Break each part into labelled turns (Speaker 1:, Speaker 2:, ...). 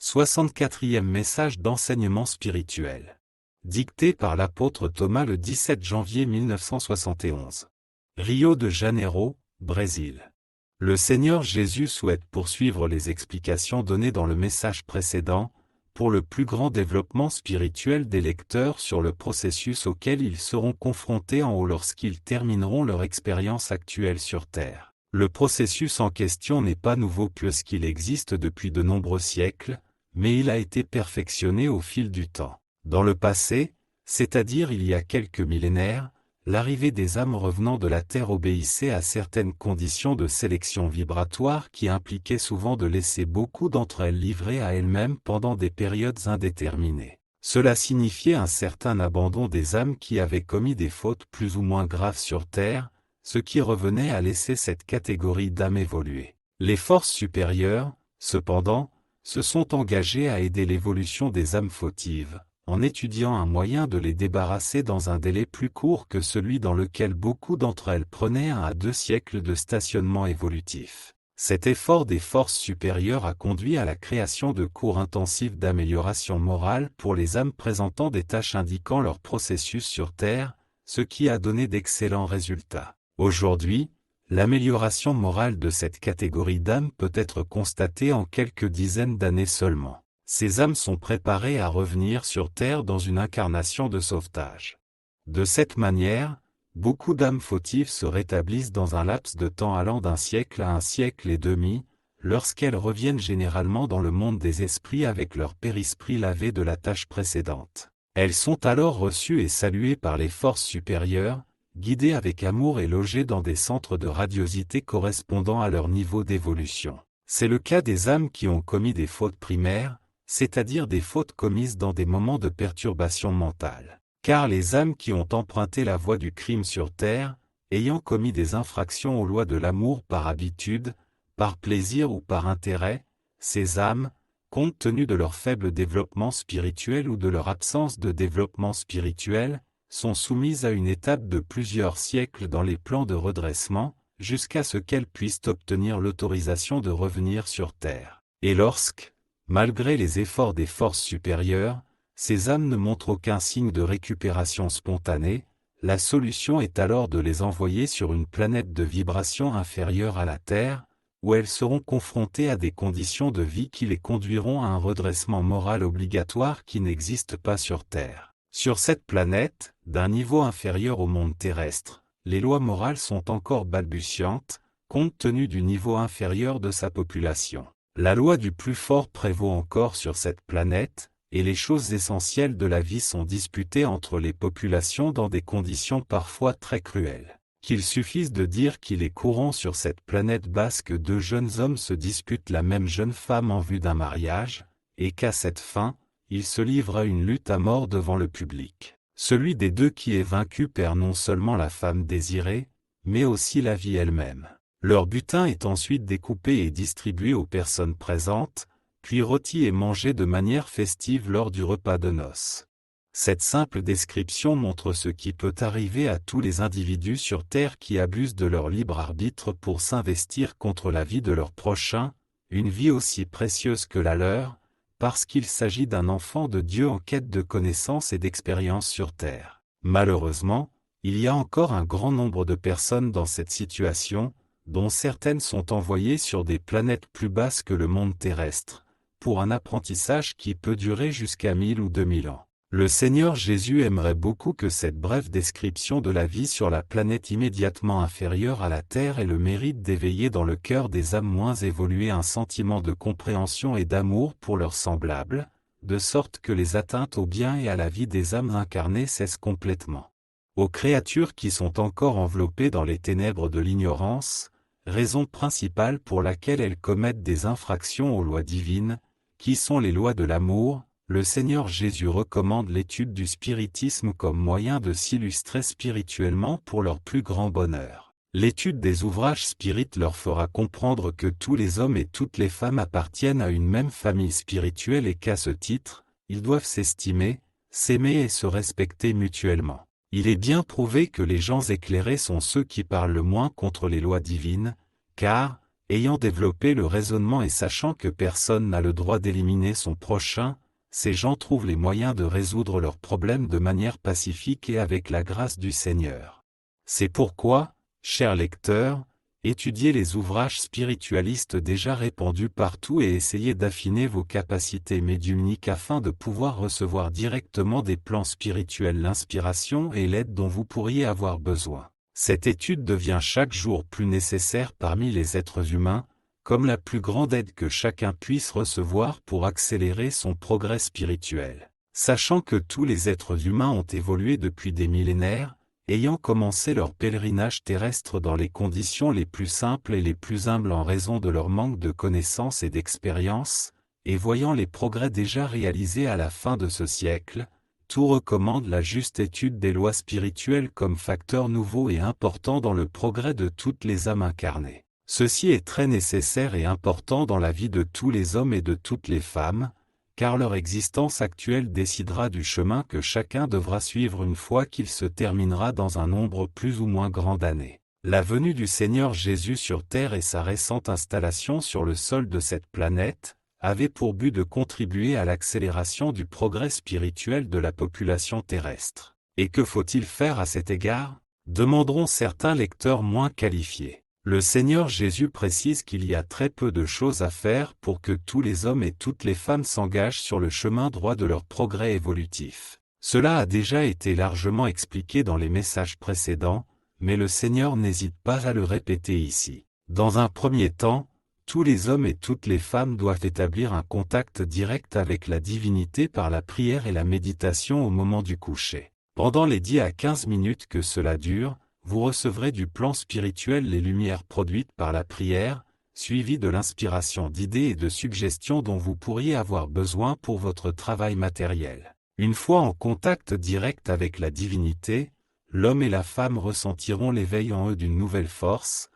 Speaker 1: 64e message d'enseignement spirituel. Dicté par l'apôtre Thomas le 17 janvier 1971. Rio de Janeiro, Brésil. Le Seigneur Jésus souhaite poursuivre les explications données dans le message précédent, pour le plus grand développement spirituel des lecteurs sur le processus auquel ils seront confrontés en haut lorsqu'ils termineront leur expérience actuelle sur Terre. Le processus en question n'est pas nouveau puisqu'il existe depuis de nombreux siècles, mais il a été perfectionné au fil du temps. Dans le passé, c'est-à-dire il y a quelques millénaires, l'arrivée des âmes revenant de la Terre obéissait à certaines conditions de sélection vibratoire qui impliquaient souvent de laisser beaucoup d'entre elles livrées à elles-mêmes pendant des périodes indéterminées. Cela signifiait un certain abandon des âmes qui avaient commis des fautes plus ou moins graves sur Terre, ce qui revenait à laisser cette catégorie d'âmes évoluer. Les forces supérieures, cependant, se sont engagées à aider l'évolution des âmes fautives, en étudiant un moyen de les débarrasser dans un délai plus court que celui dans lequel beaucoup d'entre elles prenaient 1 à 2 siècles de stationnement évolutif. Cet effort des forces supérieures a conduit à la création de cours intensifs d'amélioration morale pour les âmes présentant des tâches indiquant leur processus sur Terre, ce qui a donné d'excellents résultats. Aujourd'hui, l'amélioration morale de cette catégorie d'âmes peut être constatée en quelques dizaines d'années seulement. Ces âmes sont préparées à revenir sur Terre dans une incarnation de sauvetage. De cette manière, beaucoup d'âmes fautives se rétablissent dans un laps de temps allant d'1 siècle à 1 siècle et demi, lorsqu'elles reviennent généralement dans le monde des esprits avec leur périsprit lavé de la tâche précédente. Elles sont alors reçues et saluées par les forces supérieures, guidées avec amour et logées dans des centres de radiosité correspondant à leur niveau d'évolution. C'est le cas des âmes qui ont commis des fautes primaires, c'est-à-dire des fautes commises dans des moments de perturbation mentale. Car les âmes qui ont emprunté la voie du crime sur Terre, ayant commis des infractions aux lois de l'amour par habitude, par plaisir ou par intérêt, ces âmes, compte tenu de leur faible développement spirituel ou de leur absence de développement spirituel, sont soumises à une étape de plusieurs siècles dans les plans de redressement, jusqu'à ce qu'elles puissent obtenir l'autorisation de revenir sur Terre. Et lorsque, malgré les efforts des forces supérieures, ces âmes ne montrent aucun signe de récupération spontanée, la solution est alors de les envoyer sur une planète de vibration inférieure à la Terre, où elles seront confrontées à des conditions de vie qui les conduiront à un redressement moral obligatoire qui n'existe pas sur Terre. Sur cette planète, d'un niveau inférieur au monde terrestre, les lois morales sont encore balbutiantes, compte tenu du niveau inférieur de sa population. La loi du plus fort prévaut encore sur cette planète, et les choses essentielles de la vie sont disputées entre les populations dans des conditions parfois très cruelles. Qu'il suffise de dire qu'il est courant sur cette planète basse que 2 jeunes hommes se disputent la même jeune femme en vue d'un mariage, et qu'à cette fin, ils se livrent à une lutte à mort devant le public. Celui des deux qui est vaincu perd non seulement la femme désirée, mais aussi la vie elle-même. Leur butin est ensuite découpé et distribué aux personnes présentes, puis rôti et mangé de manière festive lors du repas de noces. Cette simple description montre ce qui peut arriver à tous les individus sur Terre qui abusent de leur libre arbitre pour s'investir contre la vie de leur prochain, une vie aussi précieuse que la leur, parce qu'il s'agit d'un enfant de Dieu en quête de connaissances et d'expériences sur Terre. Malheureusement, il y a encore un grand nombre de personnes dans cette situation, dont certaines sont envoyées sur des planètes plus basses que le monde terrestre, pour un apprentissage qui peut durer jusqu'à 1000 ou 2000 ans. Le Seigneur Jésus aimerait beaucoup que cette brève description de la vie sur la planète immédiatement inférieure à la Terre ait le mérite d'éveiller dans le cœur des âmes moins évoluées un sentiment de compréhension et d'amour pour leurs semblables, de sorte que les atteintes au bien et à la vie des âmes incarnées cessent complètement. Aux créatures qui sont encore enveloppées dans les ténèbres de l'ignorance, raison principale pour laquelle elles commettent des infractions aux lois divines, qui sont les lois de l'amour, le Seigneur Jésus recommande l'étude du spiritisme comme moyen de s'illustrer spirituellement pour leur plus grand bonheur. L'étude des ouvrages spirites leur fera comprendre que tous les hommes et toutes les femmes appartiennent à une même famille spirituelle et qu'à ce titre, ils doivent s'estimer, s'aimer et se respecter mutuellement. Il est bien prouvé que les gens éclairés sont ceux qui parlent le moins contre les lois divines, car, Ayant développé le raisonnement et sachant que personne n'a le droit d'éliminer son prochain, ces gens trouvent les moyens de résoudre leurs problèmes de manière pacifique et avec la grâce du Seigneur. C'est pourquoi, chers lecteurs, étudiez les ouvrages spiritualistes déjà répandus partout et essayez d'affiner vos capacités médiumniques afin de pouvoir recevoir directement des plans spirituels l'inspiration et l'aide dont vous pourriez avoir besoin. Cette étude devient chaque jour plus nécessaire parmi les êtres humains, comme la plus grande aide que chacun puisse recevoir pour accélérer son progrès spirituel. Sachant que tous les êtres humains ont évolué depuis des millénaires, ayant commencé leur pèlerinage terrestre dans les conditions les plus simples et les plus humbles en raison de leur manque de connaissances et d'expérience, et voyant les progrès déjà réalisés à la fin de ce siècle, tout recommande la juste étude des lois spirituelles comme facteur nouveau et important dans le progrès de toutes les âmes incarnées. Ceci est très nécessaire et important dans la vie de tous les hommes et de toutes les femmes, car leur existence actuelle décidera du chemin que chacun devra suivre une fois qu'il se terminera dans un nombre plus ou moins grand d'années. La venue du Seigneur Jésus sur terre et sa récente installation sur le sol de cette planète, avaient pour but de contribuer à l'accélération du progrès spirituel de la population terrestre. Et que faut-il faire à cet égard? Demanderont certains lecteurs moins qualifiés. Le Seigneur Jésus précise qu'il y a très peu de choses à faire pour que tous les hommes et toutes les femmes s'engagent sur le chemin droit de leur progrès évolutif. Cela a déjà été largement expliqué dans les messages précédents, mais le Seigneur n'hésite pas à le répéter ici. Dans un premier temps, tous les hommes et toutes les femmes doivent établir un contact direct avec la divinité par la prière et la méditation au moment du coucher. Pendant les 10 à 15 minutes que cela dure, vous recevrez du plan spirituel les lumières produites par la prière, suivies de l'inspiration d'idées et de suggestions dont vous pourriez avoir besoin pour votre travail matériel. Une fois en contact direct avec la divinité, l'homme et la femme ressentiront l'éveil en eux d'une nouvelle force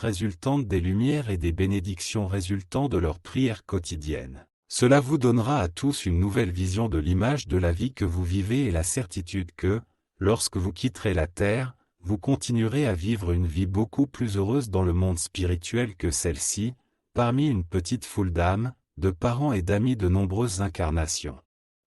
Speaker 1: résultante des lumières et des bénédictions résultant de leur prière quotidienne. Cela vous donnera à tous une nouvelle vision de l'image de la vie que vous vivez et la certitude que, lorsque vous quitterez la terre, vous continuerez à vivre une vie beaucoup plus heureuse dans le monde spirituel que celle-ci, parmi une petite foule d'âmes, de parents et d'amis de nombreuses incarnations.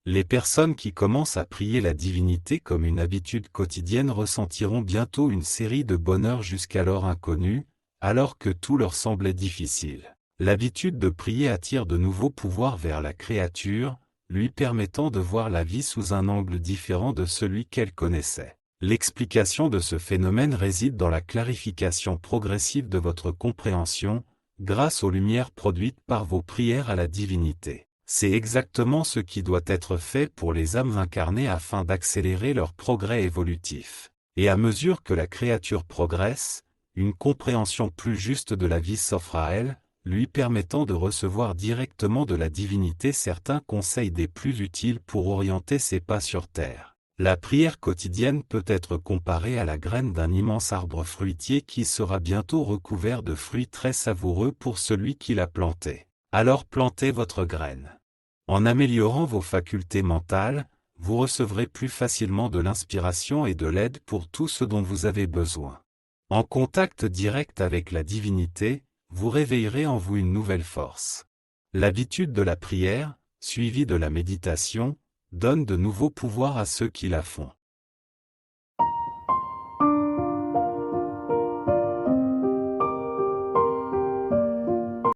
Speaker 1: Les personnes qui commencent à prier la divinité comme une habitude quotidienne ressentiront bientôt une série de bonheurs jusqu'alors inconnus, alors que tout leur semblait difficile. L'habitude de prier attire de nouveaux pouvoirs vers la créature, lui permettant de voir la vie sous un angle différent de celui qu'elle connaissait. L'explication de ce phénomène réside dans la clarification progressive de votre compréhension, grâce aux lumières produites par vos prières à la divinité. C'est exactement ce qui doit être fait pour les âmes incarnées afin d'accélérer leur progrès évolutif. Et à mesure que la créature progresse, une compréhension plus juste de la vie s'offre à elle, lui permettant de recevoir directement de la divinité certains conseils des plus utiles pour orienter ses pas sur terre. La prière quotidienne peut être comparée à la graine d'un immense arbre fruitier qui sera bientôt recouvert de fruits très savoureux pour celui qui l'a planté. Alors plantez votre graine. En améliorant vos facultés mentales, vous recevrez plus facilement de l'inspiration et de l'aide pour tout ce dont vous avez besoin. En contact direct avec la divinité, vous réveillerez en vous une nouvelle force. L'habitude de la prière, suivie de la méditation, donne de nouveaux pouvoirs à ceux qui la font.